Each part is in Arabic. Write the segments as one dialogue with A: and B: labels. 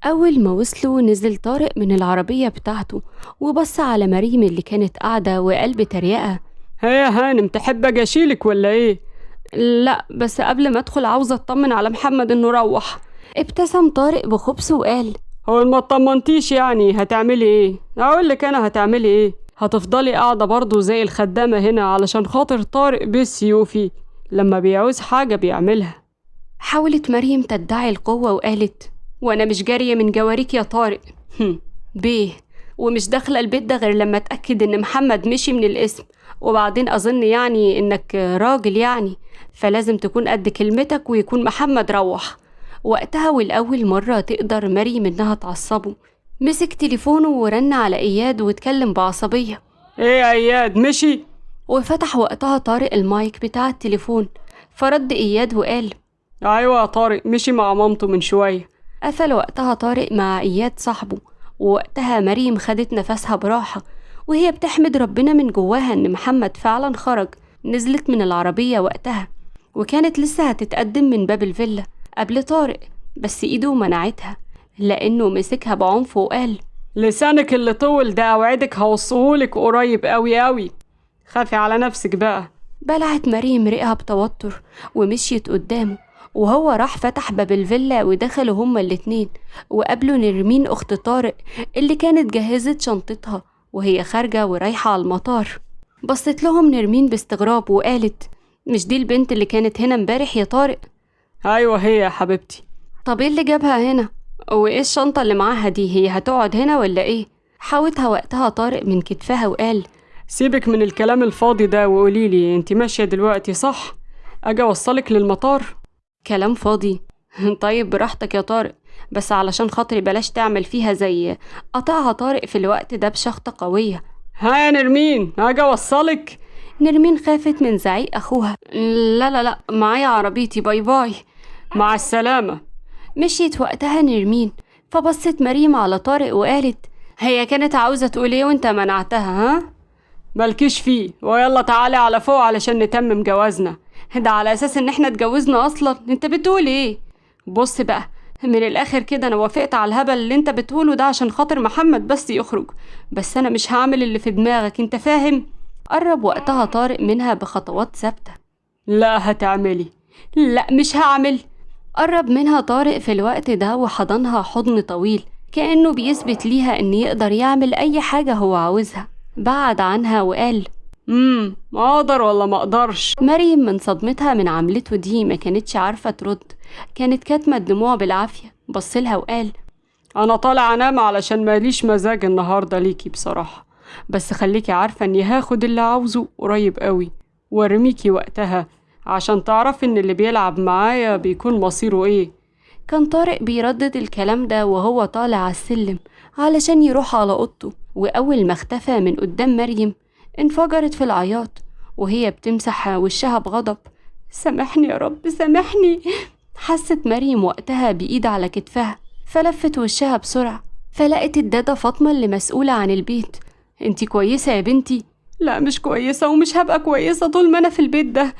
A: أول ما وصلوا نزل طارق من العربية بتاعته وبص على مريم اللي كانت قاعدة وقال بتريقة:
B: هي يا هانم، تحب اجي اشيلك ولا ايه؟
A: لا بس قبل ما أدخل عاوزة أطمن على محمد إنه روح. ابتسم طارق بخبث وقال:
B: هو ما اطمنتيش يعني هتعملي ايه؟ اقولك انا هتعملي ايه؟ هتفضلي قاعدة برضو زي الخدامة هنا علشان خاطر طارق بالسيوفي، لما بيعوز حاجة بيعملها.
A: حاولت مريم تدعي القوة وقالت: وأنا مش جارية من جواريك يا طارق. بيه، ومش داخلة البيت ده غير لما أتأكد إن محمد مشي من الاسم، وبعدين أظن يعني إنك راجل يعني، فلازم تكون قد كلمتك ويكون محمد روح. وقتها والأول مرة تقدر مريم إنها تعصبه، مسك تليفونه ورن على إياد واتكلم بعصبية.
B: ايه يا اياد، مشي؟
A: وفتح وقتها طارق المايك بتاع التليفون، فرد إياد وقال:
B: ايوه يا طارق، مشي مع مامته من شوية.
A: قفل وقتها طارق مع إياد صاحبه. ووقتها مريم خدت نفسها براحة وهي بتحمد ربنا من جواها إن محمد فعلا خرج. نزلت من العربية وقتها وكانت لسه هتتقدم من باب الفيلا قبل طارق، بس إيده منعتها لأنه مسكها بعنف وقال:
B: لسانك اللي طول ده اوعدك هوصهولك قريب قوي قوي، خافي على نفسك بقى.
A: بلعت مريم ريقها بتوتر ومشيت قدامه، وهو راح فتح باب الفيلا ودخلوا هما الاتنين وقابلوا نرمين أخت طارق اللي كانت جهزت شنطتها وهي خارجة ورايحة على المطار. بصت لهم نرمين باستغراب وقالت: مش دي البنت اللي كانت هنا امبارح يا طارق؟
B: ايوه هي يا حبيبتي.
A: طب ايه اللي جابها هنا؟ وايه الشنطة اللي معاها دي؟ هي هتقعد هنا ولا ايه؟ حاوتها وقتها طارق من كتفها وقال:
B: سيبك من الكلام الفاضي ده وقوليلي، انت ماشية دلوقتي صح؟ اجي اوصلك للمطار؟
A: كلام فاضي؟ طيب براحتك يا طارق، بس علشان خاطري بلاش تعمل فيها زي. قطعها طارق في الوقت ده بشخطة قوية.
B: ها يا نرمين، اجي اوصلك؟
A: نرمين خافت من زعيق أخوها. لا لا لا، معايا عربيتي، باي باي.
B: مع السلامة.
A: مشيت وقتها نرمين، فبصت مريم على طارق وقالت: هي كانت عاوزة تقول ايه وانت منعتها ها؟
B: مالكيش فيه، ويلا تعالي على فوق علشان نتمم جوازنا.
A: ده على أساس ان احنا اتجوزنا أصلا؟ انت بتقول ايه؟ بص بقى، من الآخر كده أنا وافقت على الهبل اللي انت بتقوله ده عشان خاطر محمد بس يخرج، بس أنا مش هعمل اللي في دماغك، انت فاهم؟ قرب وقتها طارق منها بخطوات ثابتة.
B: لا هتعملي.
A: لا مش هعمل. قرب منها طارق في الوقت ده وحضنها حضن طويل كأنه بيثبت ليها ان يقدر يعمل اي حاجة هو عاوزها. بعد عنها وقال:
B: اقدر ولا ما اقدرش؟
A: مريم من صدمتها من عملته دي ما كانتش عارفة ترد، كانت كاتمة الدموع بالعافية. بصلها وقال:
B: انا طالع انام علشان ماليش مزاج النهاردة ليكي بصراحة، بس خليكي عارفة اني هاخد اللي عاوزه قريب قوي وارميكي وقتها عشان تعرفي ان اللي بيلعب معايا بيكون مصيره ايه.
A: كان طارق بيردد الكلام ده وهو طالع على السلم علشان يروح على اوضته، واول ما اختفى من قدام مريم انفجرت في العياط وهي بتمسح وشها بغضب. سامحني يا رب سامحني. حست مريم وقتها بإيد على كتفها، فلفت وشها بسرعة فلقت الدادة فاطمة اللي مسؤولة عن البيت. انتي كويسة يا بنتي؟
B: لا مش كويسة، ومش هبقى كويسة طول ما انا في البيت ده.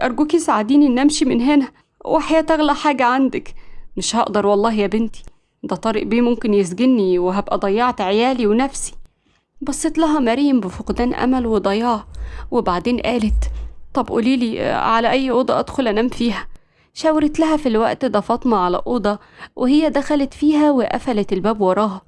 A: أرجوكي ساعديني إن أمشي من هنا، وحياة أغلى حاجة عندك. مش هقدر والله يا بنتي، ده طارق بيه ممكن يسجني وهبقى ضيعت عيالي ونفسي. بصت لها مريم بفقدان أمل وضياع، وبعدين قالت: طب قوليلي على أي أوضة أدخل أنام فيها. شاورت لها في الوقت ده فاطمة على أوضة وهي دخلت فيها وقفلت الباب وراها.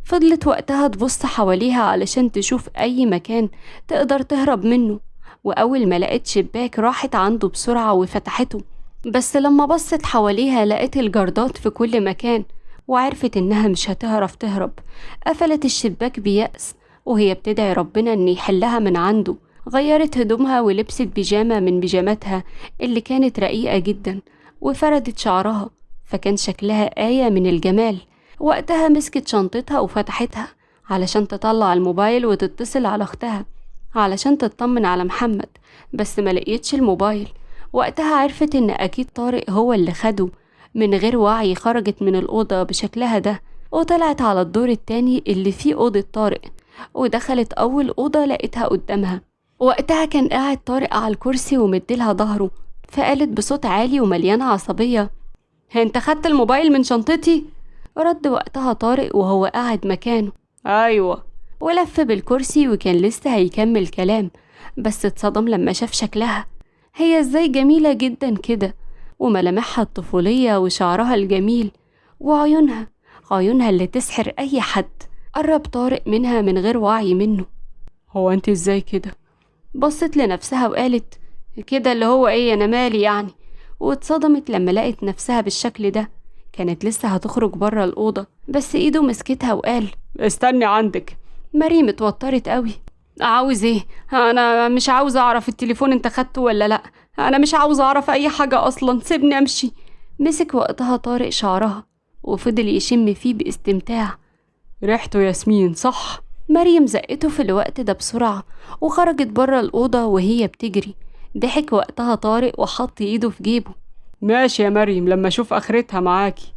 A: فضلت وقتها تبص حواليها علشان تشوف أي مكان تقدر تهرب منه، وأول ما لقت شباك راحت عنده بسرعة وفتحته. بس لما بصت حواليها لقت الجردات في كل مكان وعرفت إنها مش هتعرف تهرب. قفلت الشباك بيأس وهي بتدعي ربنا إن يحلها من عنده. غيرت هدومها ولبست بيجامة من بيجاماتها اللي كانت رقيقة جدا، وفردت شعرها فكان شكلها آية من الجمال. وقتها مسكت شنطتها وفتحتها علشان تطلع الموبايل وتتصل على أختها علشان تطمن على محمد، بس ما لقيتش الموبايل. وقتها عرفت إن أكيد طارق هو اللي خده. من غير وعي خرجت من الأوضة بشكلها ده وطلعت على الدور التاني اللي فيه أوضة طارق، ودخلت أول أوضة لقيتها قدامها. وقتها كان قاعد طارق على الكرسي ومديلها ظهره، فقالت بصوت عالي ومليان عصبية: انت خدت الموبايل من شنطتي؟ رد وقتها طارق وهو قاعد مكانه.
B: أيوة.
A: ولف بالكرسي وكان لسه هيكمل كلام، بس اتصدم لما شاف شكلها. هي ازاي جميلة جدا كده، وملامحها الطفولية وشعرها الجميل وعيونها اللي تسحر أي حد. قرب طارق منها من غير وعي منه.
B: هو انت ازاي كده؟
A: بصت لنفسها وقالت كده اللي هو ايه، انا مالي يعني. واتصدمت لما لقت نفسها بالشكل ده. كانت لسه هتخرج بره الأوضة، بس ايده مسكتها وقال
B: استني عندك.
A: مريم اتوترت قوي. عاوز ايه؟ انا مش عاوزة اعرف التليفون انت خدته ولا لا، انا مش عاوزة اعرف اي حاجة اصلا، سيبني امشي. مسك وقتها طارق شعرها وفضل يشم فيه باستمتاع.
B: ريحته ياسمين صح؟
A: مريم زقته في الوقت ده بسرعة وخرجت بره الأوضة وهي بتجري. ضحك وقتها طارق وحط ايده في جيبه.
B: ماشي يا مريم، لما اشوف اخرتها معاكي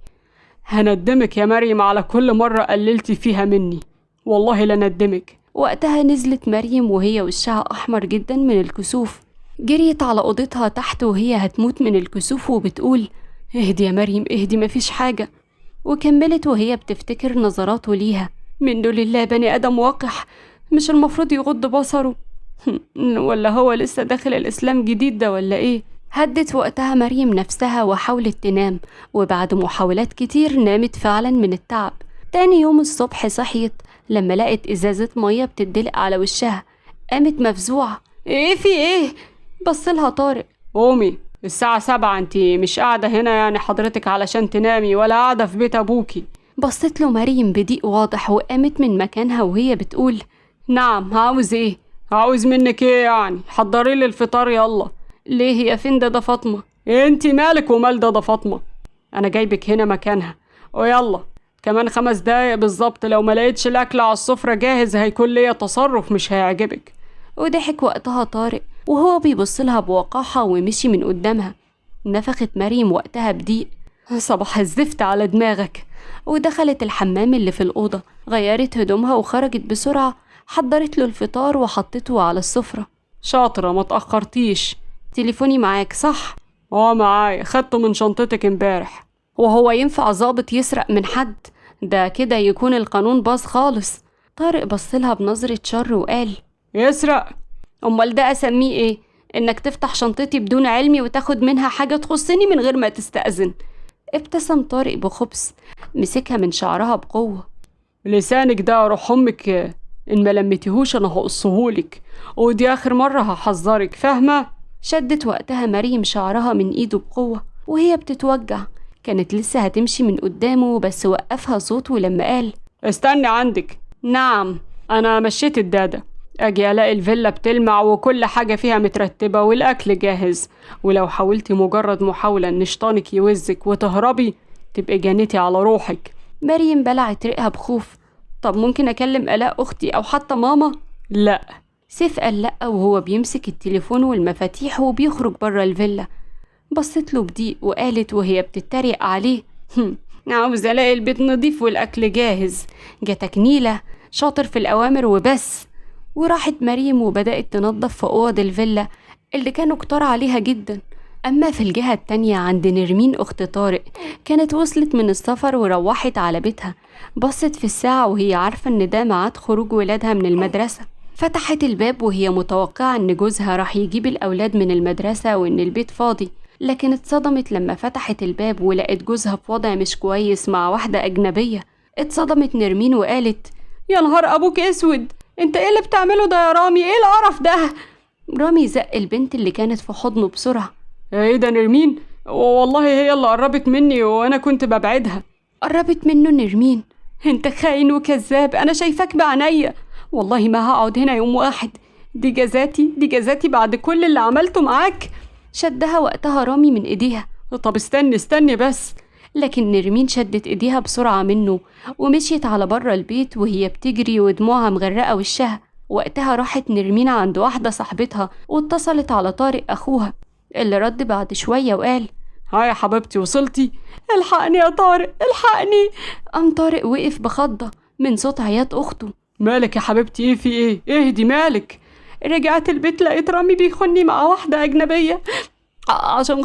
B: هندمك يا مريم على كل مرة قللتي فيها مني، والله لندمك.
A: وقتها نزلت مريم وهي وشها أحمر جدا من الكسوف. جريت على أوضتها تحت وهي هتموت من الكسوف وبتقول اهدي يا مريم اهدي، مفيش حاجة. وكملت وهي بتفتكر نظراته ليها. منه لله بني آدم وقح، مش المفروض يغض بصره؟ ولا هو لسه داخل الإسلام جديد ده ولا إيه؟ هدت وقتها مريم نفسها وحاولت تنام، وبعد محاولات كتير نامت فعلا من التعب. تاني يوم الصبح صحيت لما لقت إزازة مية بتدلق على وشها. قامت مفزوعة. ايه في ايه؟ بصلها طارق.
B: قومي، الساعة 7، انتي مش قاعدة هنا يعني حضرتك علشان تنامي، ولا قاعدة في بيت أبوكي.
A: بصت له مريم بضيق واضح وقامت من مكانها وهي بتقول
B: نعم، عاوز ايه؟ عاوز منك ايه يعني؟ حضري لي الفطار يلا.
A: ليه، هي فين ده فاطمة؟
B: انتي مالك ومال ده فاطمة؟ انا جايبك هنا مكانها، ويلا كمان 5 دقايق بالظبط لو ما لقيتش الاكل على السفرة جاهز هيكون ليا تصرف مش هيعجبك.
A: وضحك وقتها طارق وهو بيبصلها بوقاحة ومشي من قدامها. نفخت مريم وقتها بضيق. صباح الزفت على دماغك. ودخلت الحمام اللي في الأوضة، غيرت هدومها وخرجت بسرعة، حضرت له الفطار وحطته على السفرة.
B: شاطرة، ما تأخرتيش.
A: تليفوني معاك صح؟
B: معايا، خدته من شنطتك امبارح.
A: وهو ينفع ضابط يسرق من حد؟ ده كده يكون القانون باظ خالص. طارق بصلها بنظرة شر وقال
B: يسرق؟
A: امال ده اسميه ايه؟ انك تفتح شنطتي بدون علمي وتاخد منها حاجة تخصني من غير ما تستأذن. ابتسم طارق بخبث، مسكها من شعرها بقوة.
B: لسانك ده روح امك، ان ما لمتيهوش انا هقصهولك، ودي اخر مرة هحذرك، فاهمة؟
A: شدت وقتها مريم شعرها من ايده بقوة وهي بتتوجع. كانت لسه هتمشي من قدامه بس وقفها صوته لما قال
B: استني عندك.
A: نعم.
B: انا مشيت الدادة، اجي الاقي الفيلا بتلمع وكل حاجة فيها مترتبة والاكل جاهز، ولو حاولتي مجرد محاولة ان شيطانك يوزك وتهربي تبقي جنيتي على روحك.
A: مريم بلعت ريقها بخوف. طب ممكن اكلم آلاء اختي او حتى ماما؟
B: لا.
A: سيف قال لا وهو بيمسك التليفون والمفاتيح وبيخرج بره الفيلا. بصت له بضيق وقالت وهي بتتريق عليه عاوز الاقي البيت نضيف والاكل جاهز، جاتك نيلة شاطر في الاوامر وبس. وراحت مريم وبدأت تنظف في اوض الفيلا اللي كانوا كتار عليها جدا. اما في الجهة التانية عند نرمين اخت طارق، كانت وصلت من السفر وروحت على بيتها. بصت في الساعة وهي عارفة ان ده ميعاد خروج ولادها من المدرسة. فتحت الباب وهي متوقعة ان جوزها راح يجيب الاولاد من المدرسة وان البيت فاضي، لكن اتصدمت لما فتحت الباب ولقت جوزها في وضع مش كويس مع واحدة أجنبية. اتصدمت نرمين وقالت
B: يا نهار أبوك اسود، انت ايه اللي بتعمله ده يا رامي؟ ايه القرف ده؟
A: رامي زق البنت اللي كانت في حضنه بسرعة.
B: ايه ده نرمين؟ والله هي اللي قربت مني وانا كنت ببعدها.
A: قربت منه نرمين.
B: انت خاين وكذاب، انا شايفاك بعينيا، والله ما هقعد هنا يوم واحد، دي جزاتي بعد كل اللي عملته معاك.
A: شدها وقتها رامي من ايديها.
B: طب استني بس.
A: لكن نرمين شدت ايديها بسرعة منه ومشيت على بره البيت وهي بتجري ودموعها مغرقة وشها. وقتها راحت نرمين عند واحدة صاحبتها واتصلت على طارق اخوها اللي رد بعد شوية وقال
B: هاي يا حبيبتي وصلتي؟ الحقني يا طارق الحقني.
A: قام طارق وقف بخضة من صوت عياط اخته.
B: مالك يا حبيبتي؟ ايه في ايه؟ اهدي مالك.
A: رجعت البيت لقيت رامي بيخوني مع واحدة أجنبية.
B: عشان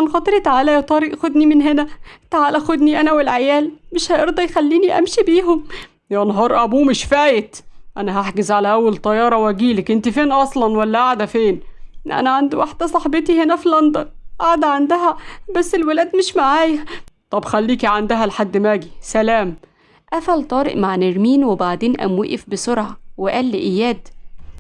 B: خاطري تعالى يا طارق، خدني من هنا، تعالى خدني أنا والعيال، مش هيرضى يخليني أمشي بيهم. يا نهار أبوه مش فايت، أنا هحجز على أول طيارة واجيلك. انت فين أصلا ولا قاعدة فين؟ أنا عند واحدة صاحبتي هنا في لندن، قاعدة عندها بس الولاد مش معايا. طب خليكي عندها لحد ما أجي، سلام.
A: قفل طارق مع نرمين وبعدين قام وقف بسرعة وقال لإياد: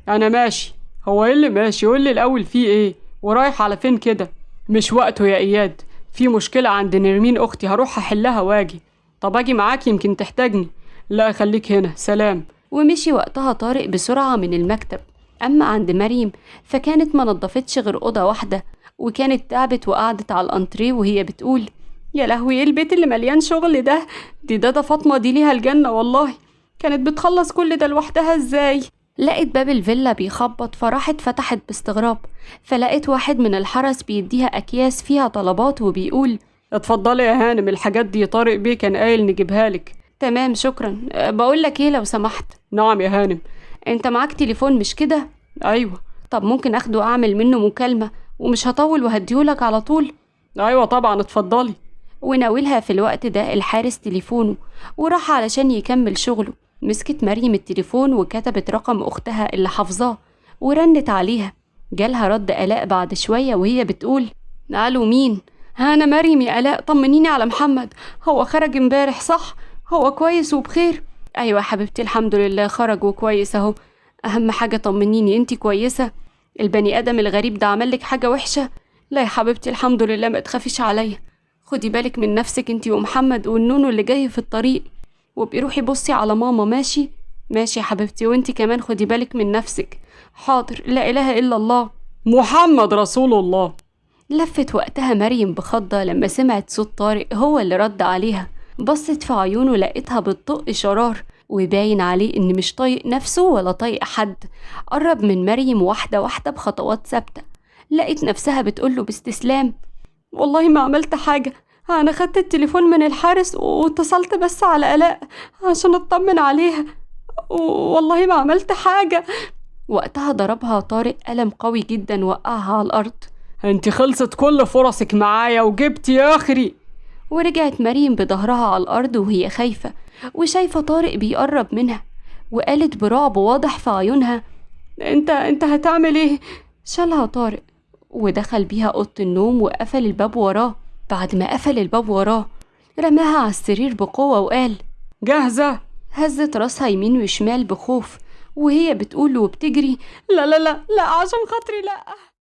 B: أنا ماشي. هو إيه اللي ماشي؟ قولي الأول فيه إيه ورايح على فين كده؟ مش وقته يا إياد، في مشكلة عند نرمين أختي، هروح أحلها واجي. طب أجي معاك يمكن تحتاجني. لا خليك هنا، سلام.
A: ومشي وقتها طارق بسرعة من المكتب. أما عند مريم فكانت ما نضفتش غير أوضة واحدة، وكانت تعبت وقعدت على الأنتريه وهي بتقول:
B: يا لهوي، ايه البيت اللي مليان شغل ده؟ دي دادا فاطمة دي ليها الجنة والله، كانت بتخلص كل ده لوحدها ازاي؟
A: لقت باب الفيلا بيخبط، فراحت فتحت باستغراب، فلقيت واحد من الحرس بيديها أكياس فيها طلبات وبيقول:
B: اتفضلي يا هانم، الحاجات دي طارق بيه كان قايل نجيبها لك.
A: تمام شكرا. بقول لك ايه لو سمحت؟
B: نعم يا هانم.
A: انت معاك تليفون مش كده؟
B: ايوه.
A: طب ممكن اخده اعمل منه مكالمة ومش هطول وهديهولك على طول؟
B: ايوه طبعا، اتفضلي.
A: وناولها في الوقت ده الحارس تليفونه وراح علشان يكمل شغله. مسكت مريم التليفون وكتبت رقم أختها اللي حافظاه ورنت عليها. جالها رد آلاء بعد شوية وهي بتقول:
B: الو مين؟ أنا مريم يا آلاء، طمنيني على محمد، هو خرج امبارح صح؟ هو كويس وبخير؟
A: أيوة حبيبتي الحمد لله خرج وكويس أهو. أهم حاجة طمنيني، انتي كويسة؟ البني آدم الغريب ده عملك حاجة وحشة؟
B: لا يا حبيبتي الحمد لله، ما تخافيش عليا. خدي بالك من نفسك انتي ومحمد والنونو اللي جاي في الطريق، وبروحي بصي على ماما. ماشي؟
A: ماشي يا حبيبتي، وانتي كمان خدي بالك من نفسك.
B: حاضر، لا إله إلا الله محمد رسول الله.
A: لفت وقتها مريم بخضة لما سمعت صوت طارق هو اللي رد عليها. بصت في عيونه لقيتها بتطق شرار وباين عليه ان مش طايق نفسه ولا طايق حد. قرب من مريم واحدة واحدة بخطوات ثابتة. لقيت نفسها بتقوله باستسلام:
B: والله ما عملت حاجة، أنا خدت التليفون من الحارس واتصلت بس على آلاء عشان أطمن عليها، والله ما عملت حاجة.
A: وقتها ضربها طارق قلم قوي جدا وقعها على الأرض.
B: انت خلصت كل فرصك معايا وجبتي آخري.
A: ورجعت مريم بظهرها على الأرض وهي خايفة وشايفة طارق بيقرب منها، وقالت برعب واضح في عيونها:
B: انت هتعمل ايه؟
A: شالها طارق ودخل بيها أوضة النوم وقفل الباب وراه. بعد ما قفل الباب وراه رماها على السرير بقوة وقال:
B: جاهزة؟
A: هزت راسها يمين وشمال بخوف وهي بتقول وبتجري:
B: لا لا لا لا، عشان خاطري لا.